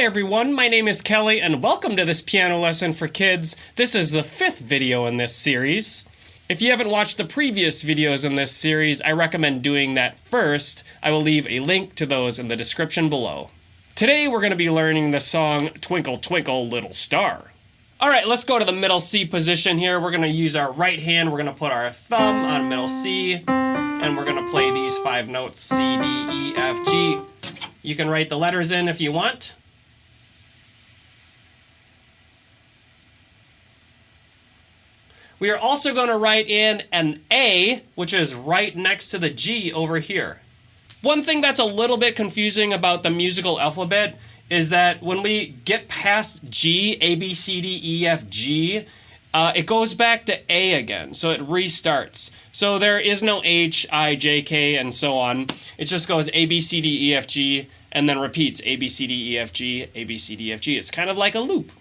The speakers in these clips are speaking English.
Hi everyone, my name is Kelly and welcome to this piano lesson for kids. This is the 5th video in this series. If you haven't watched the previous videos in this series, I recommend doing that first. I will leave a link to those in the description below. Today we're going to be learning the song Twinkle Twinkle Little Star. Alright, let's go to the middle C position here. We're going to use our right hand, we're going to put our thumb on middle C, and we're going to play these 5 notes, C, D, E, F, G. You can write the letters in if you want. We are also going to write in an A, which is right next to the G over here. One thing that's a little bit confusing about the musical alphabet is that when we get past G, A, B, C, D, E, F, G, it goes back to A again, so it restarts. So there is no H, I, J, K, and so on. It just goes A, B, C, D, E, F, G, and then repeats A, B, C, D, E, F, G, A, B, C, D, F, G. It's kind of like a loop.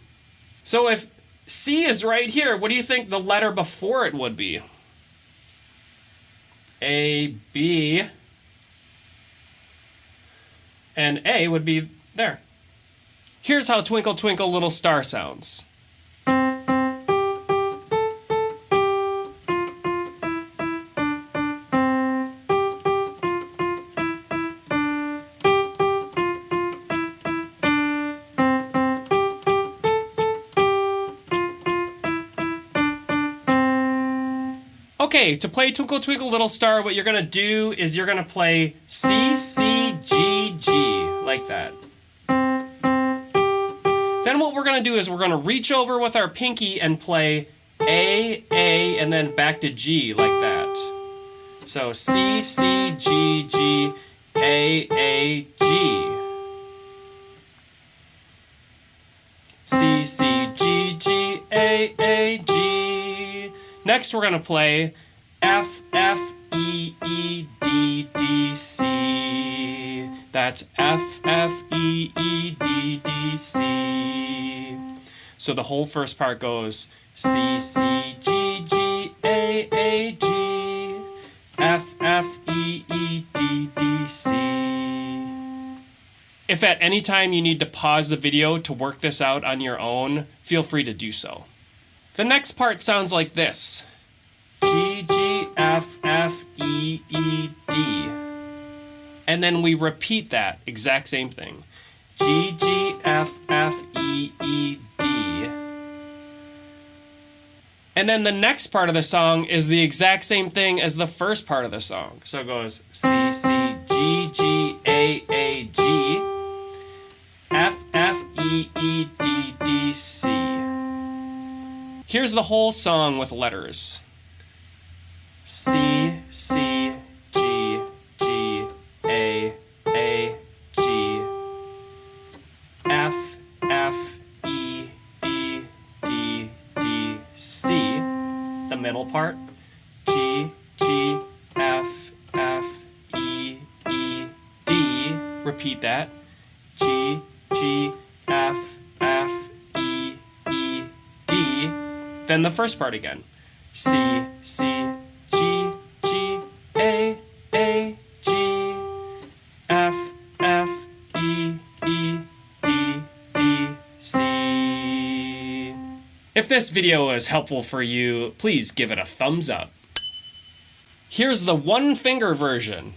So if C is right here, what do you think the letter before it would be? A, B, and A would be there. Here's how Twinkle Twinkle Little Star sounds. Okay, to play Twinkle Twinkle Little Star, what you're going to do is you're going to play C, C, G, G, like that. Then what we're going to do is we're going to reach over with our pinky and play A, and then back to G, like that. So C, C, G, G, A, G. C, C, G, G, A, G. Next, we're going to play F, F, E, E, D, D, C. That's F, F, E, E, D, D, C. So the whole first part goes C, C, G, G, A, G. F, F, E, E, D, D, C. If at any time you need to pause the video to work this out on your own, feel free to do so. The next part sounds like this. G, G, F, F, E, E, D. And then we repeat that exact same thing. G, G, F, F, E, E, D. And then the next part of the song is the exact same thing as the first part of the song. So it goes C, C, G, G, A, G. F, F, E, E, D, D, C. Here's the whole song with letters. C, C, G, G, A, G. F, F, E, E, D, D, C. The middle part. G, G, F, F, E, E, D. Repeat that. G, G, F, F, E, E, D. Then the first part again. C, C, G, G, A, G. F, F, E, E, D, D, C. If this video was helpful for you, please give it a thumbs up. Here's the one finger version.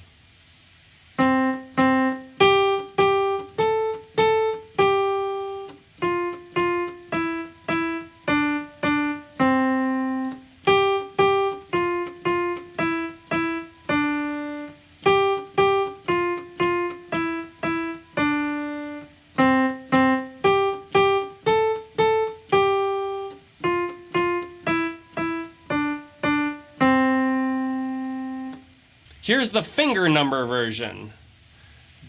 Here's the finger number version.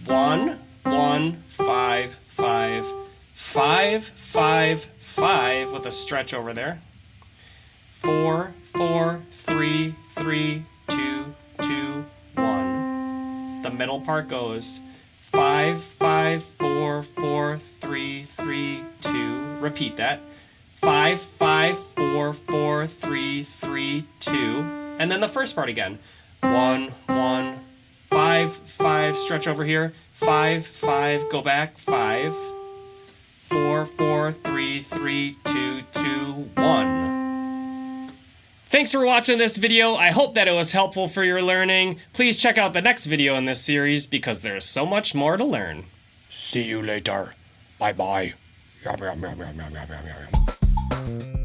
1, 1, 5, 5, 5, 5, 5 with a stretch over there. 4, 4, 3, 3, 2, 2, 1. The middle part goes 5, 5, 4, 4, 3, 3, 2. Repeat that. 5, 5, 4, 4, 3, 3, 2. And then the first part again. 1, 1, 5, 5, stretch over here. 5, 5, go back, 5. 4, 4, 3, 3, 2, 2, 1. Thanks for watching this video. I hope that it was helpful for your learning. Please check out the next video in this series because there's so much more to learn. See you later. Bye-bye. Yum, yum, yum, yum, yum, yum, yum, yum.